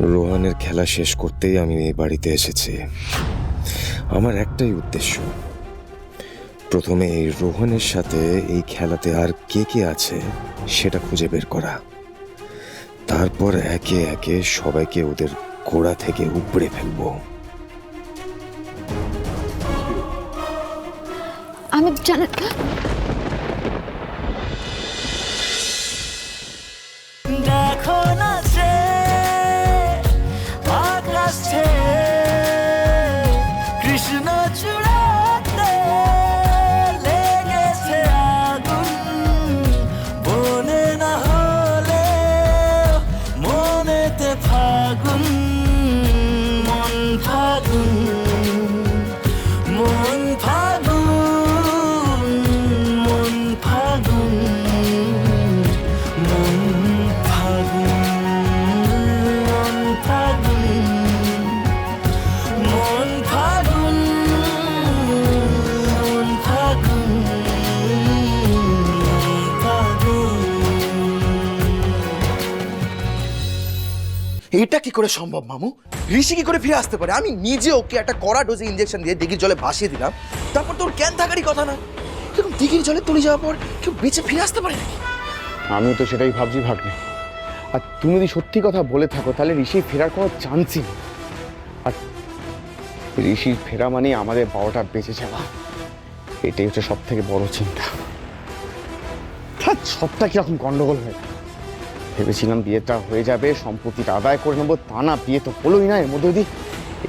রোহানের খেলা শেষ করতেই আমি এই বাড়িতে এসেছি। আমার একটাই উদ্দেশ্য, প্রথমে এই রোহানের সাথে এই খেলাতে আর কে কে আছে সেটা খুঁজে বের করা, তারপর একে একে সবাইকে ওদের গোড়া থেকে উপড়ে ফেলবো। আমি জানি দেখো না সে আকাশে কৃষ্ণ চূড়াতে লেগেছে আগুন, বলে না হলে মনেতে ফাগুন, মন ফাগুন, মন ফাগুন, মন ফাগুন, মন ফাগুন, মন ফাগুন, মন ফাগুন, মন ফাগুন, মন ফাগুন। এটা কি করে সম্ভব মামু? ঋষি কি করে ফিরে আসতে পারে? আমি নিজে ওকে একটা কড়া ডোজে ইঞ্জেকশন দিয়ে দিঘির জলে ভাসিয়ে দিলাম, তারপর তোর জ্ঞান থাকারই কথা না। এরকম দিঘির জলে তলিয়ে যাওয়ার পর কেউ বেঁচে ফিরে আসতে পারে নাকি? আমি তো সেটাই ভাবছি ভাগ্নে। আর তুমি যদি সত্যি কথা বলে থাকো তাহলে ঋষি ফেরার কোনো চান্সই নেই। আর ঋষির ফেরা মানে আমাদের বারোটা বেঁচে যাওয়া, এটাই হচ্ছে সব থেকে বড় চিন্তা। সবটা কিরকম গন্ডগোল হয়ে গেল। ভেবেছিলাম বিয়েটা হয়ে যাবে, সম্পত্তিটা আদায় করে নেবো, তা না, বিয়ে তো হলোই না। এর মধ্যে যদি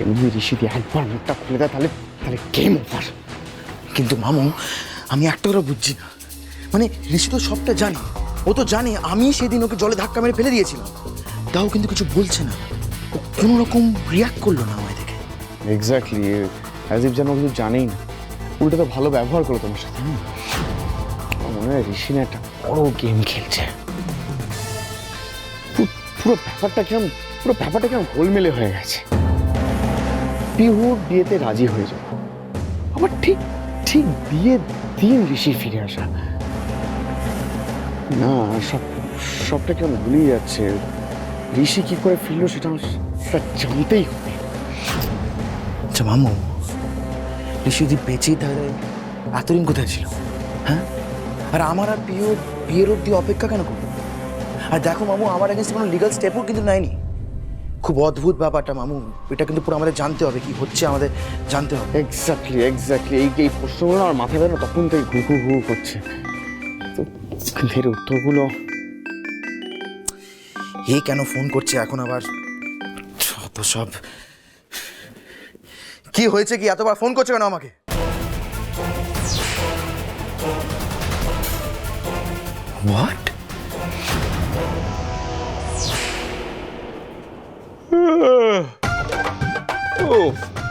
এমনি ঋষি দিয়ে একবার মুখটা খুলে দেয় তাহলে তাহলে গেম ওভার। কিন্তু মামু, আমি একটা কথা বুঝছি না, মানে ঋষি তো সবটা জানে, ও তো জানে আমি সেদিন ওকে জলে ধাক্কা মেরে ফেলে দিয়েছিলাম, তাও কিন্তু কিছু বলছে না, ও কোনো রকম রিয়াক্ট করলো না আমায় দেখে। এক্স্যাক্টলি, অ্যাজ ইফ যেন ও কিছু জানেই না, উল্টো তো ভালো ব্যবহার করলো তোমার সাথে। আমার মনে হয় ঋষি না একটা বড় গেম খেলছে। পুরো ব্যাপারটা কেমন গোলমেলে হয়ে গেছে। পিহুর বিয়েতে রাজি হয়ে যাবে, আবার ঠিক ঠিক বিয়ের দিন ঋষি ফিরে আসা, না সবটা কেমন ভুলেই যাচ্ছে। ঋষি কি করে ফিরলো সেটা জানতেই হবে। আচ্ছা মামু, ঋষি যদি বেঁচেই তাহলে এতদিন কোথায় ছিল? হ্যাঁ, আর আমার আর বিয়ের অব্দি অপেক্ষা কেন করবো? আর দেখো মামু, আমার এগেন্সে কোনো লিগাল স্টেপও কিন্তু নেয়নি। খুব অদ্ভুত ব্যাপারটা মামু, এটা কিন্তু পুরো আমাদের জানতে হবে, কি হচ্ছে আমাদের জানতে হবে। এক্স্যাক্টলি এই প্রশ্নগুলো আমার মাথায় বেরো তখন থেকে ঘু ঘু করছে। তো এর উত্তরগুলো এ কেন ফোন করছে এখন আবার? যত সব। কি হয়েছে, কি এতবার ফোন করছে কেন আমাকে? হোয়াট?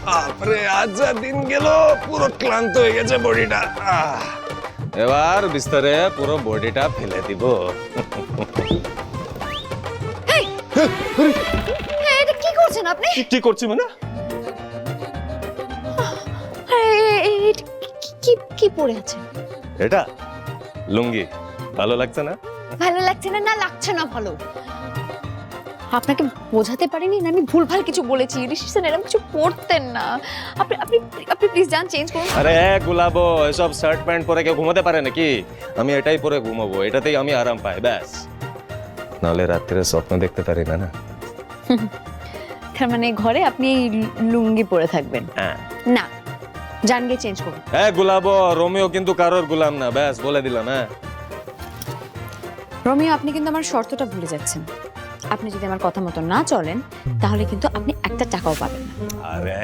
বাপরে, আজ যা দিন গেল, পুরো ক্লান্ত হয়ে গেছে বডিটা। এবার বিস্তারে পুরো বডিটা ফেলে দিব। এটা কি করছেন আপনি? কি করছি মানে? এটা কি পরে আছেন? এটা লুঙ্গি, ভালো লাগছে না? ভালো লাগছে না? না লাগছে না ভালো। আপনাকে বোঝাতে পারিনি না আমি ভুলভাল কিছু বলেছি। ঋষি স্যার এরকম কিছু পরতেন না। আপনি আপনি আপনি প্লিজ যান, চেঞ্জ করুন। আরে গুলাবো, এসব শার্ট প্যান্ট পরে কেউ ঘুমাতে পারে নাকি? আমি এটাই পরে ঘুমাবো, এটাতেই আমি আরাম পাই, ব্যাস। নাহলে রাত্রে স্বপ্ন দেখতে পারি না। না, তার মানে ঘরে আপনি এই লুঙ্গি পরে থাকবেন? হ্যাঁ। না, যান গিয়ে চেঞ্জ করুন। গুলাবো, রোমিও কিন্তু কারোর গোলাম না, ব্যাস বলে দিলাম। হ্যাঁ রোমিও, আপনি কিন্তু আমার শর্তটা ভুলে যাচ্ছেন। আপনি যদি আমার কথা মতো না চলেন তাহলে কিন্তু আপনি একটা টাকাও পাবেন না। আরে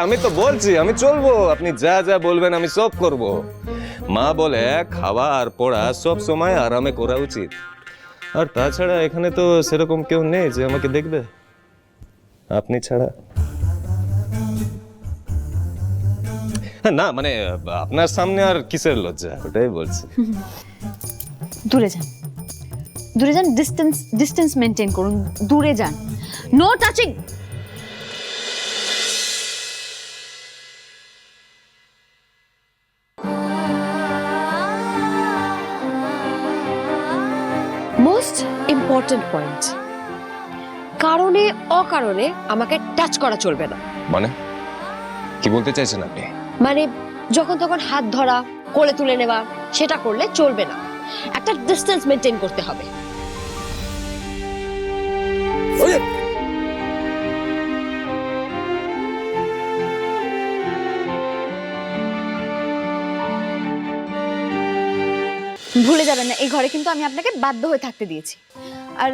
আমি তো বলছি আমি চলবো, আপনি যা যা বলবেন আমি সব করব। মা বলে খাওয়া আর পড়া সব সময় আরামে করা উচিত। আর তাছাড়া এখানে তো সেরকম কেউ নেই যে আমাকে দেখবে, আপনি ছাড়া। না মানে আপনার সামনে আর কিসের লজ্জা, ওটাই বলছি। দূরে যান, দূরে যান, ডিস্টেন্স মেনটেন করুন, দূরে যান, no touching. Most important point, কারণে অকারণে আমাকে টাচ করা চলবে না। মানে কি বলতে চাইছেন আপনি? মানে যখন তখন হাত ধরা, কোলে তুলে নেওয়া, সেটা করলে চলবে না। একটা ডিস্টেন্স মেনটেন করতে হবে। ভুলে যাবেন না, এই ঘরে কিন্তু আমি আপনাকে বাধ্য হয়ে থাকতে দিয়েছি। আর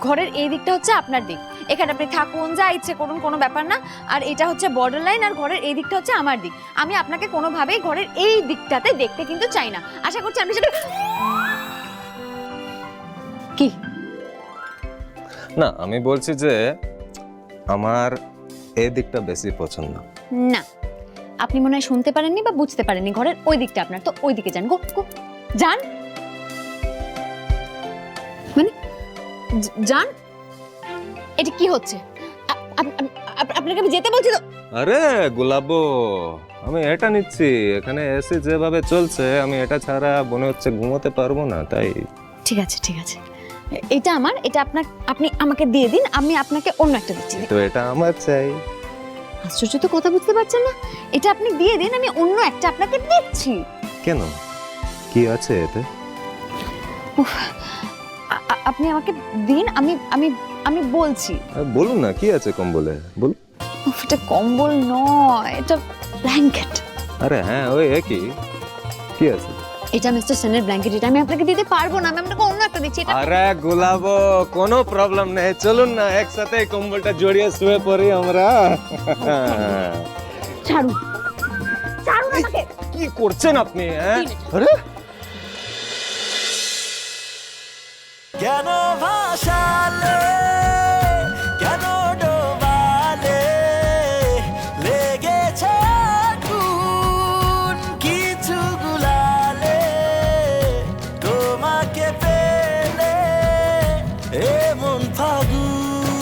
ঘরের এই দিকটা হচ্ছে আপনার দিক, এখানে আপনি থাকুন, যা ইচ্ছে করুন, কোনো ব্যাপার না। আর এটা হচ্ছে বর্ডার লাইন, আর ঘরের এই দিকটা হচ্ছে আমার দিক। আমি আপনাকে কোনোভাবেই ঘরের এই দিকটাতে দেখতে কিন্তু চাই না। আশা করছি আপনি সেটা কি না, আমি বলছি যে আমার এই দিকটা বেশি পছন্দ। না, আপনি মনে হয় শুনতে পারেননি বা বুঝতে পারেননি। ঘরের ওই দিকটা আপনার, তো ওই দিকে যান। গো গো যান, মানে যান। এটা কি হচ্ছে? আপনাকে আমি যেতে বলছি তো। আরে গোলাপো, আমি এটা নিচ্ছি। এখানে এসি যেভাবে চলছে, আমি এটা ছাড়া মনে হচ্ছে ঘুমোতে পারবো না, তাই। ঠিক আছে ঠিক আছে, এটা আমার, এটা আপনার, আপনি আমাকে দিয়ে দিন, আমি আপনাকে অন্য একটা দিচ্ছি। তো এটা আমার চাই। আশ্চর্য তো, কথা বুঝতে পারছেন না? এটা আপনি দিয়ে দিন, আমি অন্য একটা আপনাকে দিচ্ছি। কেন, কি আছে এতে? আপনি আমাকে দিন, আমি আমি আমি বলছি। বলুন না, কি আছে কম্বলে, বলুন। এটা কম্বল নয়, এটা ব্ল্যাঙ্কেট। আরে হ্যাঁ, ওই একই। কি আছে? এটা মিস্টার সেনের ব্ল্যাঙ্কেট, এটা আমি আপনাকে দিতে পারবো না, আমি আপনাকে অন্য একটা দিচ্ছি। এটা আরে গোলাপো, কোনো প্রবলেম নেই, চলুন না একসাথে কম্বলটা জড়িয়ে শুয়ে পড়ি আমরা। ছাড়ুন, ছাড়ুন আমাকে। কি করছেন আপনি? হ্যাঁ, আরে কেন ভাসালে, কেন ডোবালে, লেগেছে আগুন কিছু গুলালে, তোমাকে পেলে এমন ফাগুন,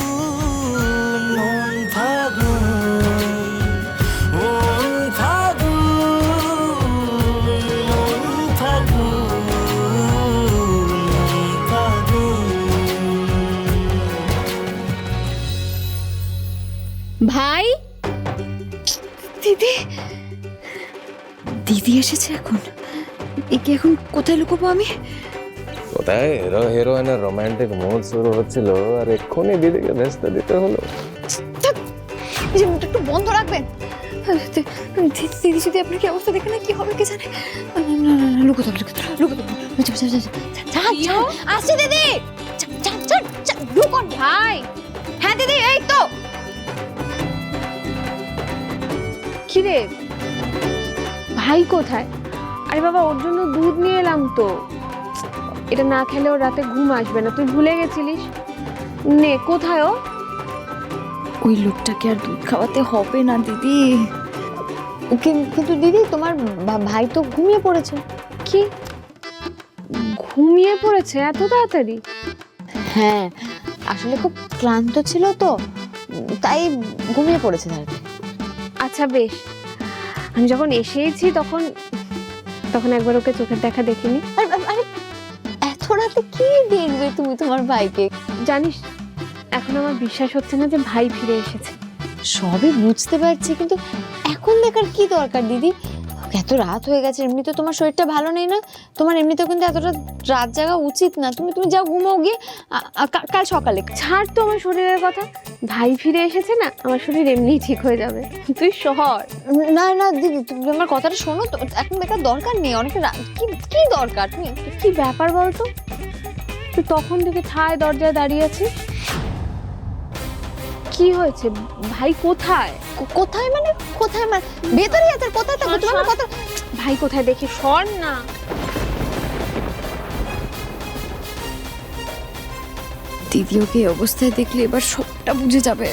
মন ফাগুন, মন ফাগুন, মন ফাগুন, মন ফাগুন। ভাই, দিদি, দিদি এসেছে এখন। একে এখন কোথায় লুকোবো আমি? কোথায় হিরো হিরোইনের রোমান্টিক মুড শুরু হচ্ছিল, আর এক্ষুনি দিদিকে ব্যস্ত দিতে হলো। এই যে মুখটা একটু বন্ধ রাখবেন। দিদি যদি আপনার কি অবস্থা দেখে না, কি হবে কে জানে। লুকোতে হবে, লুকোতে হবে, লুকোতে হবে। আসছে দিদি, লুকোন ভাই। হ্যাঁ দিদি, এই তো। কিরে ভাই কোথায়? আরে বাবা, ওর জন্য দুধ নিয়ে এলাম তো। এটা না খেলে ওর রাতে ঘুম আসবে না, তুই ভুলে গেছিলিস। নে, কোথায় ও? ওই লোকটাকে আর দুধ খাওয়াতে হবে না দিদি। কিন্তু দিদি, তোমার ভাই তো ঘুমিয়ে পড়েছে। কি ঘুমিয়ে পড়েছে এত তাড়াতাড়ি? হ্যাঁ, আসলে খুব ক্লান্ত ছিল তো, তাই ঘুমিয়ে পড়েছে তাড়াতাড়ি। আচ্ছা বেশ, আমি যখন এসেইছি তখন তখন একবার ওকে চোখের দেখা দেখিনি। আরে এত রাতে কি দেখবে তুমি তোমার ভাইকে? জানিস, এখন আমার বিশ্বাস হচ্ছে না যে ভাই ফিরে এসেছে। সবই বুঝতে পারছি, কিন্তু এখন দেখার কি দরকার দিদি? এত রাত হয়ে গেছে, এমনিতে তোমার শরীরটা ভালো নেই না, তোমার এমনিতেও কিন্তু এতটা রাত জাগা উচিত না। তুমি যাও, ঘুমাও গিয়ে, কাল সকালে। ছাড় তো আমার শরীরের কথা, ভাই ফিরে এসেছে না, আমার শরীর এমনিই ঠিক হয়ে যাবে। তুই শহর। না না দিদি, তুমি আমার কথাটা শোনো তো, এখন দেখার দরকার নেই। অনেকটা কি দরকার? তুমি কি ব্যাপার বলতো, তুই তখন থেকে ঠায় দরজায় দাঁড়িয়ে আছিস। কি হয়েছে? ভাই কোথায়? কোথায় মানে? কোথায় মানে? ভেতরে আছে। কোথায় থাকবে? তোমার কথা। ভাই কোথায় দেখি, সর না। দিদি ওকে এই অবস্থায় দেখলে এবার সবটা বুঝে যাবে।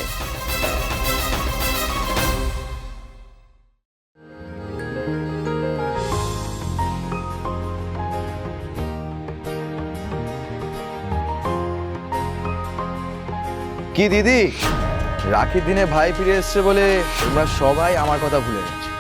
কি দিদি, রাখির দিনে ভাই ফিরে এসছে বলে তোমরা সবাই আমার কথা ভুলে গেছো।